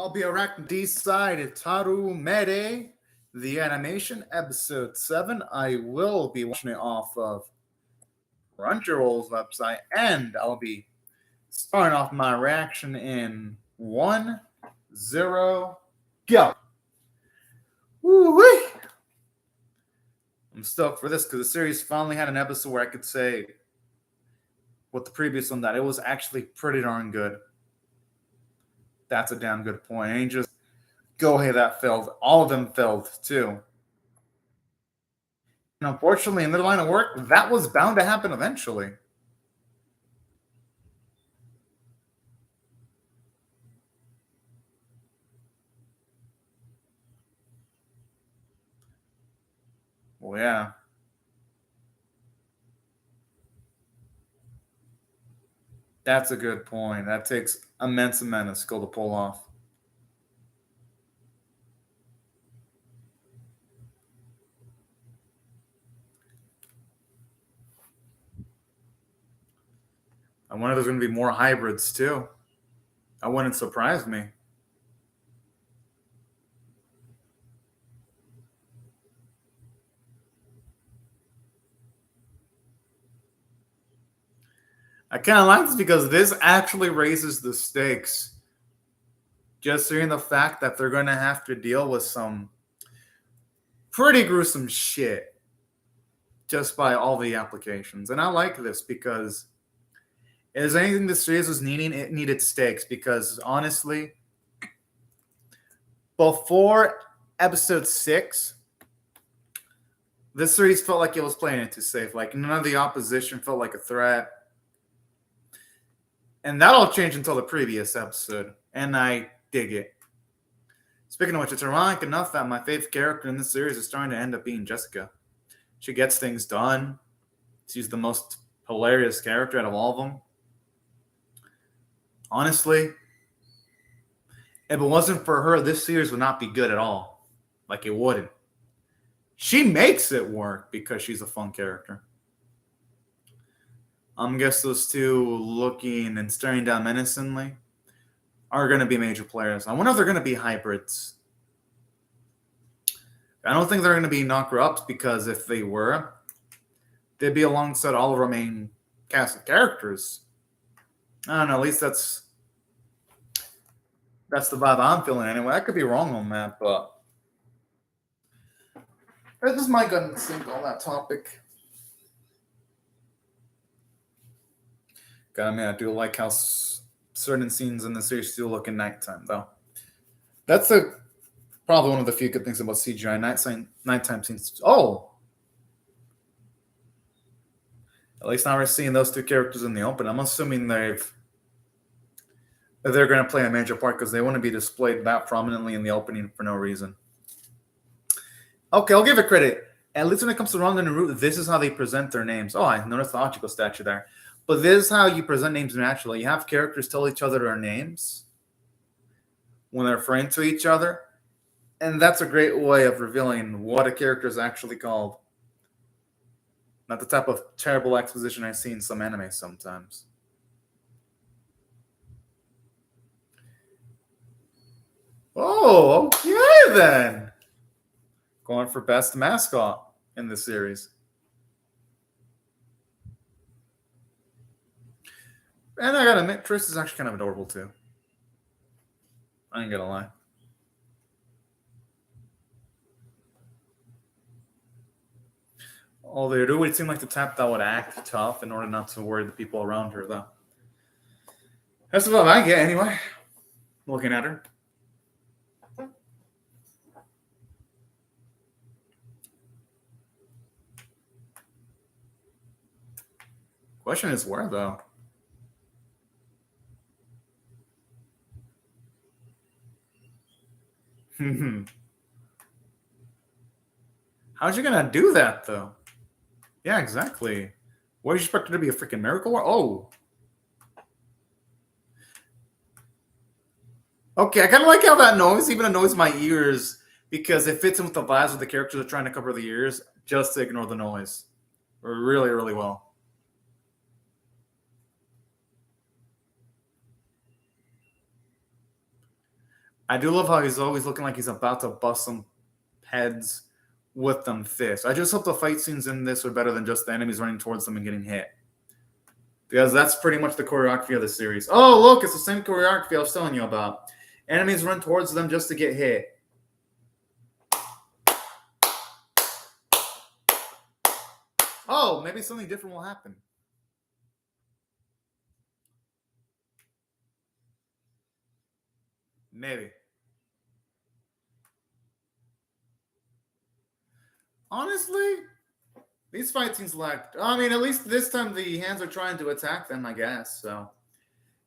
I'll be erecting D-Side Traumerei, the animation, episode 7. I will be watching it off of Crunchyroll's website, and I'll be starting off my reaction in 1, 0, go! Woo-wee! I'm stoked for this because the series finally had an episode where I could say with the previous one that it was actually pretty darn good. That's a damn good point. Ain't just go, hey, that failed. All of them failed too. And unfortunately, in their line of work, that was bound to happen eventually. Well, yeah. That's a good point. That takes immense amount of skill to pull off. I wonder if there's going to be more hybrids too. That wouldn't surprise me. I kind of like this because this actually raises the stakes. Just seeing the fact that they're going to have to deal with some pretty gruesome shit just by all the applications. And I like this because is anything the series was needing, it needed stakes. Because honestly, before episode 6, this series felt like it was playing it too safe. Like none of the opposition felt like a threat. And that all changed until the previous episode. And I dig it. Speaking of which, it's ironic enough that my favorite character in this series is starting to end up being Jessica. She gets things done. She's the most hilarious character out of all of them. Honestly, if it wasn't for her, this series would not be good at all. Like it wouldn't. She makes it work because she's a fun character. I guess those two looking and staring down menacingly are going to be major players. I wonder if they're going to be hybrids. I don't think they're going to be knocker-ups because if they were, they'd be alongside all of our main cast of characters. I don't know. At least that's the vibe I'm feeling anyway. I could be wrong on that, but this is my gut instinct on that topic. I mean, I do like how certain scenes in the series still look at nighttime, though. That's probably one of the few good things about CGI nighttime scenes. Oh! At least now we're seeing those two characters in the open. I'm assuming they're going to play a major part because they want to be displayed that prominently in the opening for no reason. Okay, I'll give it credit. At least when it comes to Ronda and Root, this is how they present their names. Oh, I noticed the Hachiko statue there. But this is how you present names naturally. You have characters tell each other their names when they're referring to each other. And that's a great way of revealing what a character is actually called. Not the type of terrible exposition I see in some anime sometimes. Oh, okay then. Going for best mascot in this series. And I gotta admit, Triss is actually kind of adorable too. I ain't gonna lie. Although it would seem like the type that would act tough in order not to worry the people around her, though. That's what I get anyway. Looking at her. Question is where, though? How's she gonna do that, though? Yeah, exactly. What do you expect her to be, a freaking miracle? Oh. Okay, I kind of like how that noise even annoys my ears because it fits in with the vibes of the characters are trying to cover the ears just to ignore the noise. Really, really well. I do love how he's always looking like he's about to bust some heads with them fists. I just hope the fight scenes in this are better than just the enemies running towards them and getting hit. Because that's pretty much the choreography of the series. Oh, look, it's the same choreography I was telling you about. Enemies run towards them just to get hit. Oh, maybe something different will happen. Maybe. Honestly, these fight scenes lacked. I mean, at least this time the hands are trying to attack them, I guess. So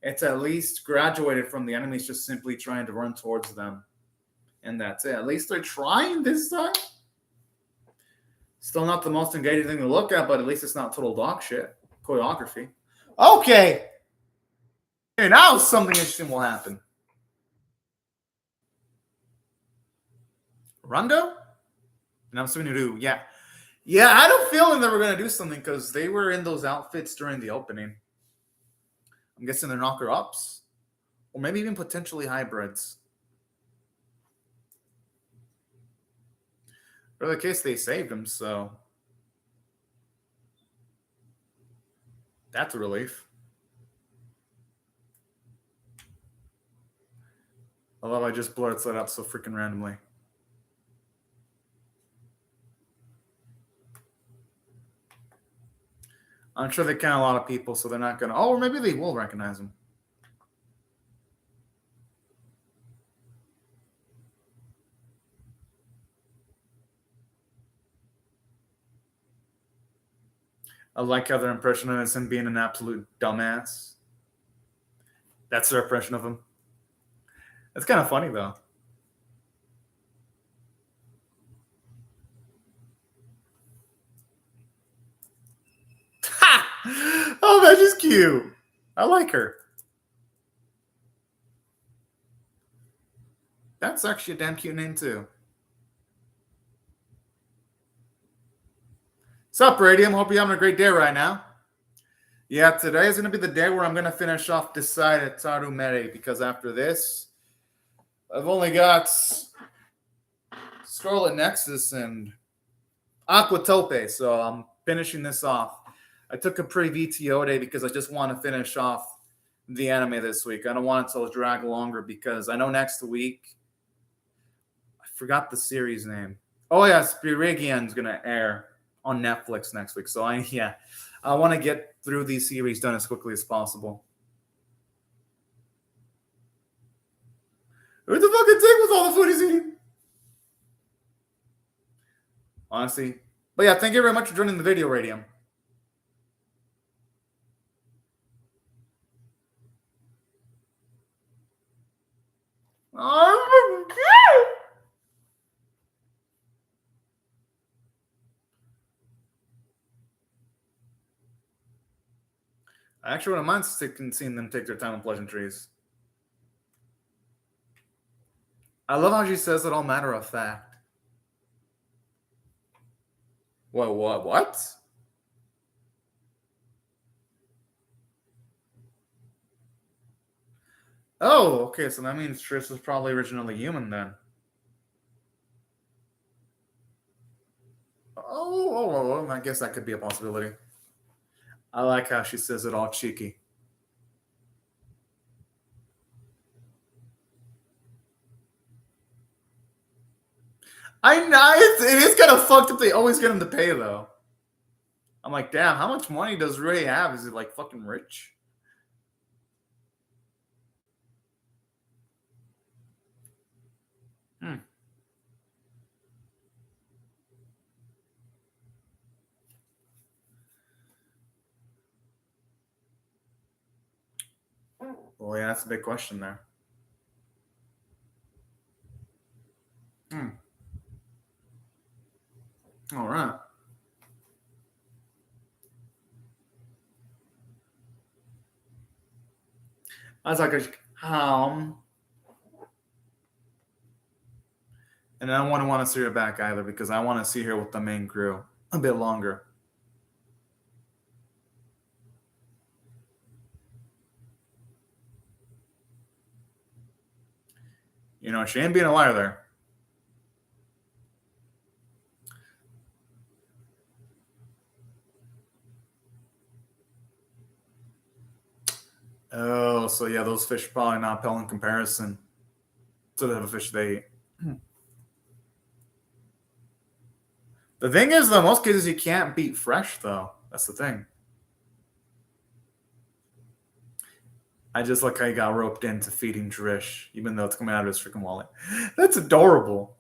it's at least graduated from the enemies just simply trying to run towards them. And that's it. At least they're trying this time. Still not the most engaging thing to look at, but at least it's not total dog shit. Choreography. Okay. Here, now something interesting will happen. Rondo? And I'm assuming you do. Yeah. Yeah, I had a feeling they were going to do something because they were in those outfits during the opening. I'm guessing they're knocker-ups. Or maybe even potentially hybrids. For the case, they saved him, so that's a relief. I love I just blurts that up so freaking randomly. I'm sure they count a lot of people, so they're not going to... Oh, or maybe they will recognize him. I like how their impression of him being an absolute dumbass. That's their impression of him. That's kind of funny, though. Ha! Oh, that's just cute. I like her. That's actually a damn cute name, too. What's up, Radium? Hope you're having a great day right now. Yeah, today is going to be the day where I'm going to finish off this side at Traumerei, because after this, I've only got Scarlet Nexus and Aquatope, so I'm finishing this off. I took a pre-VTO day because I just want to finish off the anime this week. I don't want it to drag longer because I know next week, I forgot the series name. Oh, yeah, Spirigian's going to air on Netflix next week. So, I want to get through these series done as quickly as possible. Who the fucking take with all the food he's eating? Honestly. But yeah, thank you very much for joining the video, Radium. Oh, God. I actually wouldn't mind seeing them take their time on pleasantries. I love how she says it all matter of fact. What? Oh, okay, so that means Trish was probably originally human then. Oh, I guess that could be a possibility. I like how she says it all cheeky. I know, it is kind of fucked up they always get him to pay, though. I'm like, damn, how much money does Ray have? Is he, like, fucking rich? Well, yeah, that's a big question there. All right. I was like, and I don't want to see her back either because I want to see her with the main crew a bit longer. You know, she ain't being a liar there. Oh, so yeah, those fish are probably not pale in comparison to the fish they eat. The thing is, though, most cases you can't beat fresh, though. That's the thing. I just like how he got roped into feeding Trish, even though it's coming out of his freaking wallet. That's adorable.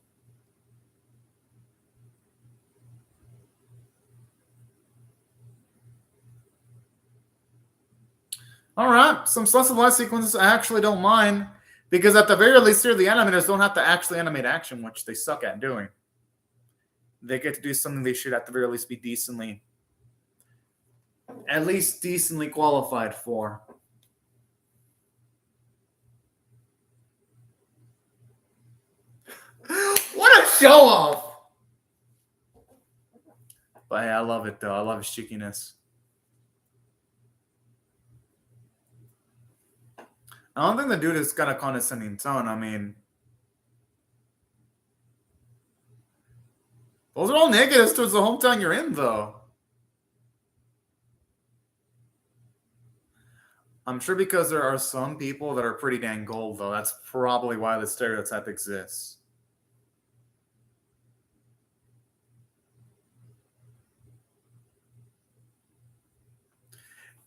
All right, some slice of life sequences I actually don't mind, because at the very least here, the animators don't have to actually animate action, which they suck at doing. They get to do something they should at the very least be at least decently qualified for. What a show off! But hey, I love it though. I love his cheekiness. I don't think the dude has got a condescending tone. I mean, those are all negatives towards the hometown you're in, though. I'm sure because there are some people that are pretty dang gold, though. That's probably why the stereotype exists.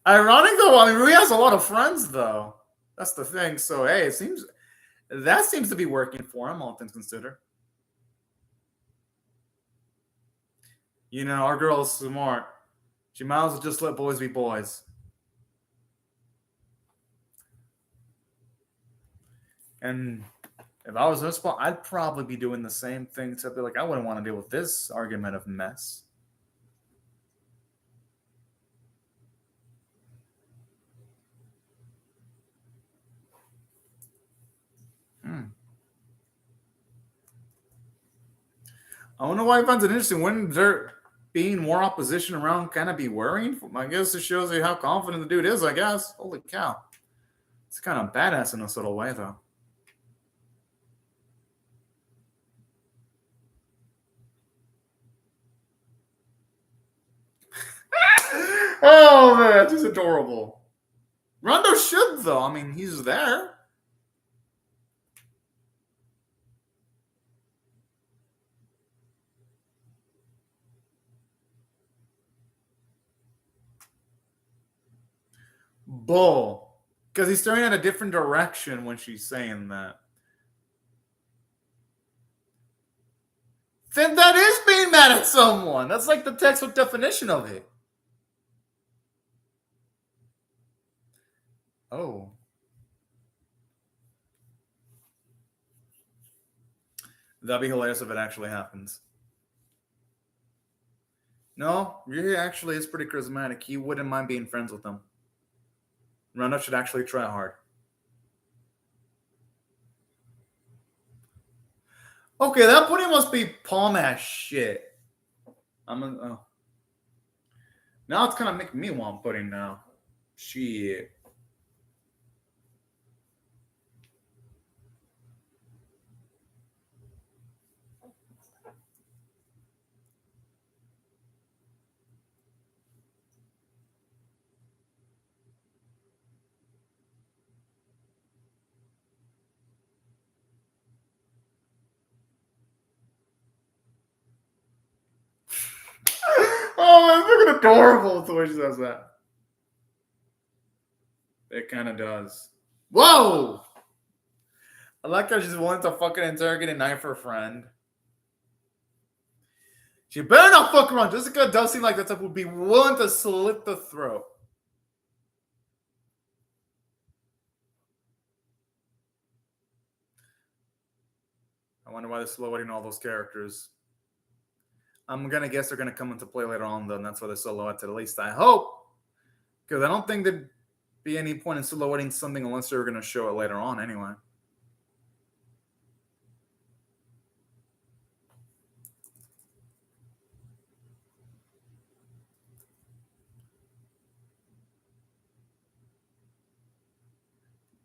Ironic, though. I mean, Rui has a lot of friends, though. That's the thing. So, hey, that seems to be working for him, all things considered. You know, our girl is smart. She might as well just let boys be boys. And if I was in this spot, I'd probably be doing the same thing, except be like, I wouldn't want to deal with this argumentative mess. I wonder why he finds it interesting. Wouldn't there being more opposition around kind of be worrying? I guess it shows you how confident the dude is, I guess. Holy cow. It's kind of badass in a subtle way, though. Oh, man, that's just adorable. Rondo should, though. I mean, he's there. Bull. Because he's staring in a different direction when she's saying that. Then that is being mad at someone. That's like the textbook definition of it. Oh. That'd be hilarious if it actually happens. No, Ryu actually is pretty charismatic. He wouldn't mind being friends with them. Rondo should actually try hard. Okay, that pudding must be palm ass shit. Now it's kind of making me want pudding now. Shit. Oh, it's looking adorable the way she says that. It kind of does. Whoa! I like how she's willing to fucking interrogate and knife her friend. She better not fuck around. Jessica does seem like that type would be willing to slit the throat. I wonder why they're silhouetting all those characters. I'm gonna guess they're gonna come into play later on, though, and that's why they're silhouetted. At least I hope, because I don't think there'd be any point in silhouetting something unless they were gonna show it later on, anyway.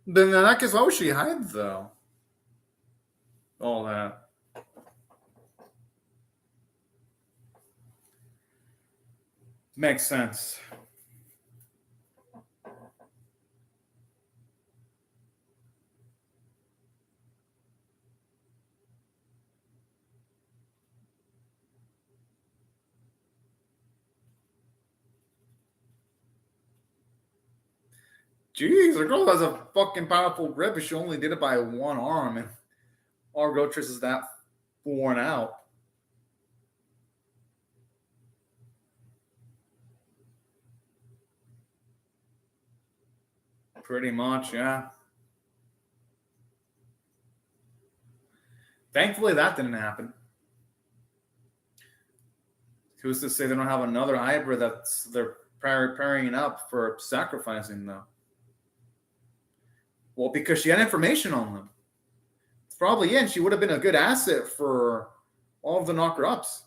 Then in that case, why would she hide, though? all that. Makes sense. Jeez, the girl has a fucking powerful grip, but she only did it by one arm, and our Rotress is that worn out. Pretty much, yeah. Thankfully, that didn't happen. Who's to say they don't have another hybrid that's they're pairing up for sacrificing, though? Well, because she had information on them. It's probably in. She would have been a good asset for all of the knocker-ups.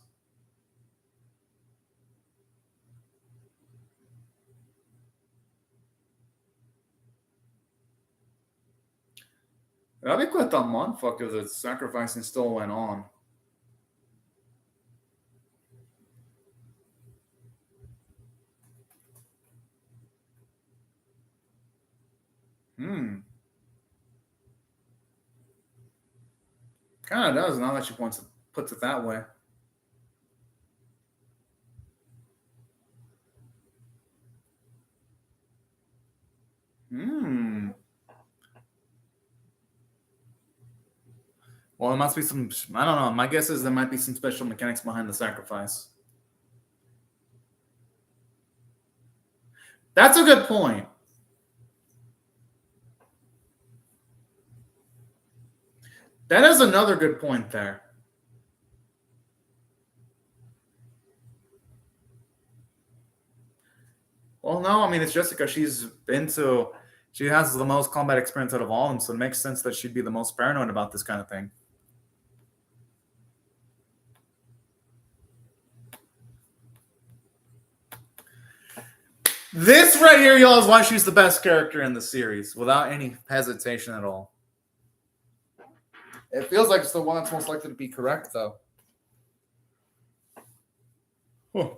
That'd be quite a mindfuck if the sacrificing still went on. Kind of does, now that she puts it that way. Well, there must be some, I don't know. My guess is there might be some special mechanics behind the sacrifice. That's a good point. That is another good point there. Well, no, I mean, it's Jessica. She has the most combat experience out of all of them, so it makes sense that she'd be the most paranoid about this kind of thing. This right here, y'all, is why she's the best character in the series, without any hesitation at all. It feels like it's the one that's most likely to be correct, though. Huh.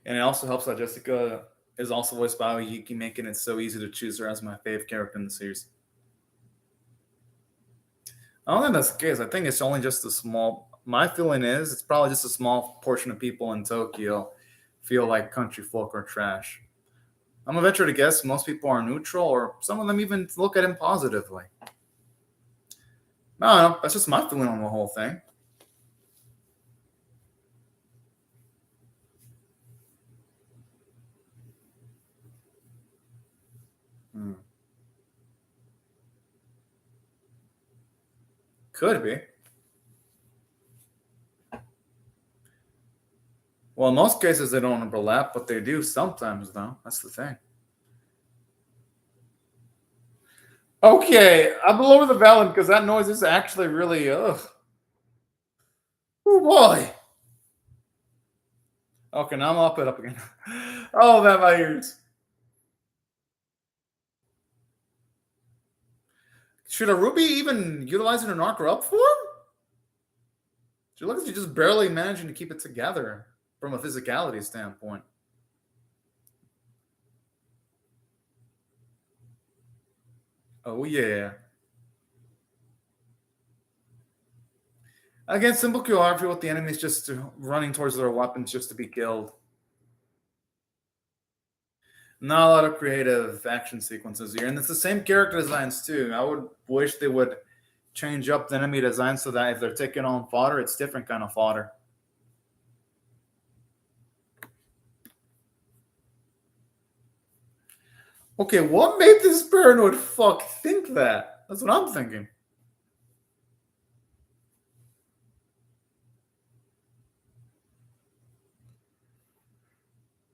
And it also helps that Jessica is also voiced by Yuki, making it so easy to choose her as my favorite character in the series. I don't think that's the case. I think it's only just a small... My feeling is it's probably just a small portion of people in Tokyo feel like country folk are trash. I'm gonna venture to guess most people are neutral, or some of them even look at him positively. No, that's just my feeling on the whole thing. Could be. Well, in most cases, they don't overlap, but they do sometimes, though. That's the thing. Okay, I'm below the ballad because that noise is actually really, ugh. Oh, boy. Okay, now I'm up it up again. Oh, man, my ears. Should a Ruby even utilize her knocker up form? She looks like she's just barely managing to keep it together from a physicality standpoint. Oh, yeah. Again, simple choreography with the enemies just running towards their weapons just to be killed. Not a lot of creative action sequences here. And it's the same character designs, too. I would wish they would change up the enemy design so that if they're taking on fodder, it's different kind of fodder. Okay, what made this paranoid fuck think that? That's what I'm thinking.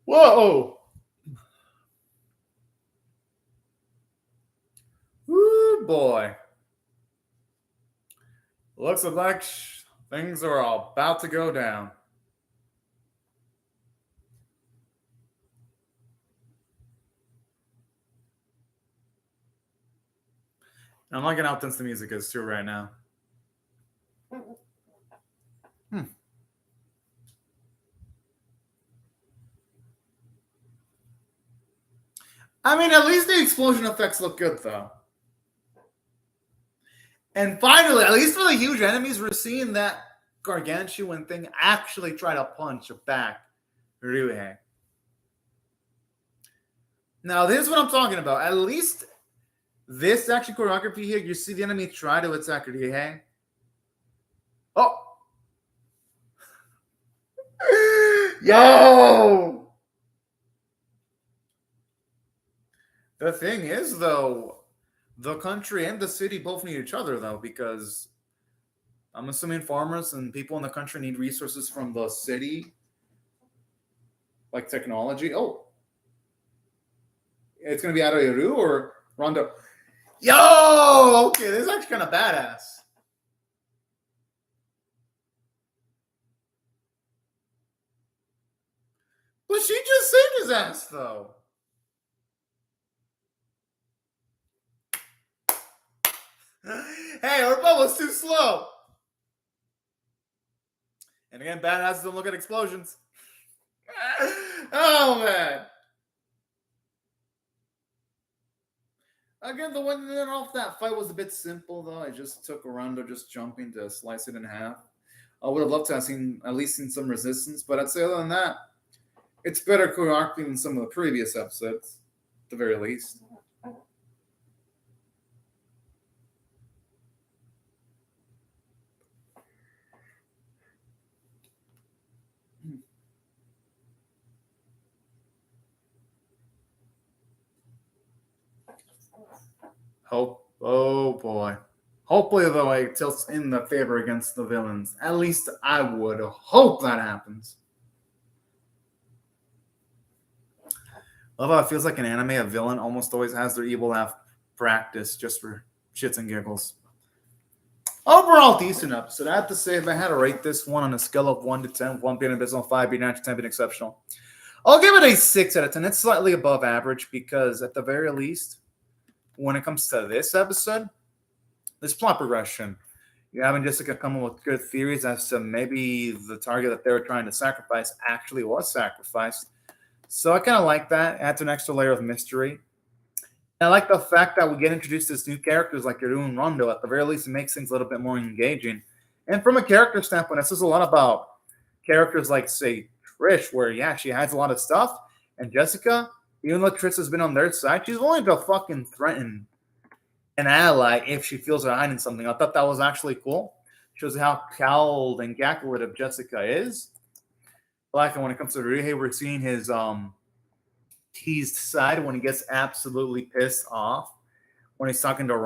Whoa! Woo, boy. Looks like things are about to go down. I'm liking how tense the music is too right now. I mean, at least the explosion effects look good, though. And finally, at least for the huge enemies, we're seeing that gargantuan thing actually try to punch back Ryuhei. Now, this is what I'm talking about. At least this action choreography here, you see the enemy try to attack Ryuhei. Oh! Yo! The thing is, though, the country and the city both need each other, though, because I'm assuming farmers and people in the country need resources from the city, like technology. Oh, it's going to be Aroyaru or Rondo? Yo! Okay, this is actually kind of badass. But she just saved his ass, though. Hey, our bubble's too slow. And again, badasses don't look at explosions. Oh, man. Again, the one off that fight was a bit simple, though. I just took Rondo just jumping to slice it in half. I would have loved to have at least seen some resistance, but I'd say other than that, it's better choreography than some of the previous episodes, at the very least. Oh boy. Hopefully, though, it tilts in the favor against the villains. At least I would hope that happens. Love how it feels like an anime, a villain almost always has their evil half practice just for shits and giggles. Overall, decent episode. I have to say, if I had to rate this one on a scale of 1 to 10, 1 being abysmal, 5 being natural, 10 being exceptional, I'll give it a 6 out of 10. It's slightly above average because, at the very least, when it comes to this episode, this plot progression, you having Jessica come up with good theories as to maybe the target that they were trying to sacrifice actually was sacrificed. So I kind of like that. It adds an extra layer of mystery. And I like the fact that we get introduced to new characters like Yaru and Rondo. At the very least, it makes things a little bit more engaging. And from a character standpoint, this is a lot about characters like, say, Trish, where, yeah, she has a lot of stuff. And Jessica, even though Trish has been on their side, she's willing to fucking threaten an ally if she feels her hiding something. I thought that was actually cool. Shows how cowled and calculative Jessica is. Like, when it comes to Ryuhei, we're seeing his teased side when he gets absolutely pissed off when he's talking to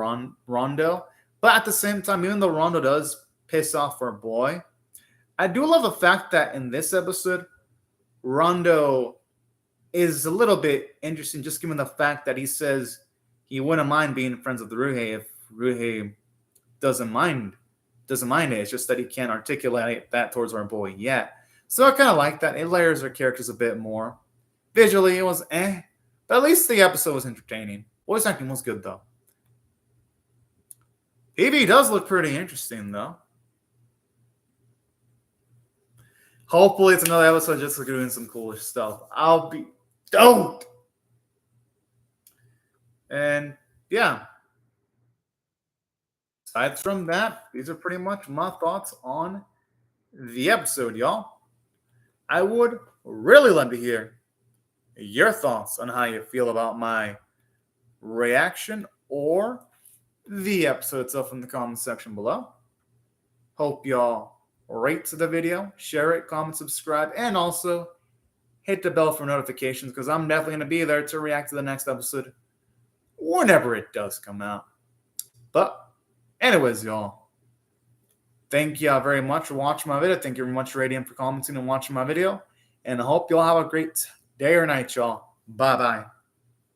Rondo. But at the same time, even though Rondo does piss off our boy, I do love the fact that in this episode, Rondo is a little bit interesting, just given the fact that he says he wouldn't mind being friends with Ryuhei if Ryuhei doesn't mind it. It's just that he can't articulate that towards our boy yet. So I kind of like that. It layers our characters a bit more. Visually, it was but at least the episode was entertaining. Voice acting was good, though. PV does look pretty interesting, though. Hopefully, it's another episode just doing some coolish stuff. I'll be stoked. And yeah. Aside from that, these are pretty much my thoughts on the episode, y'all. I would really love to hear your thoughts on how you feel about my reaction or the episode itself in the comment section below. Hope y'all rate the video, share it, comment, subscribe, and also hit the bell for notifications because I'm definitely going to be there to react to the next episode whenever it does come out. But anyways, y'all, thank y'all very much for watching my video. Thank you very much, Radiant, for commenting and watching my video. And I hope y'all have a great day or night, y'all. Bye-bye.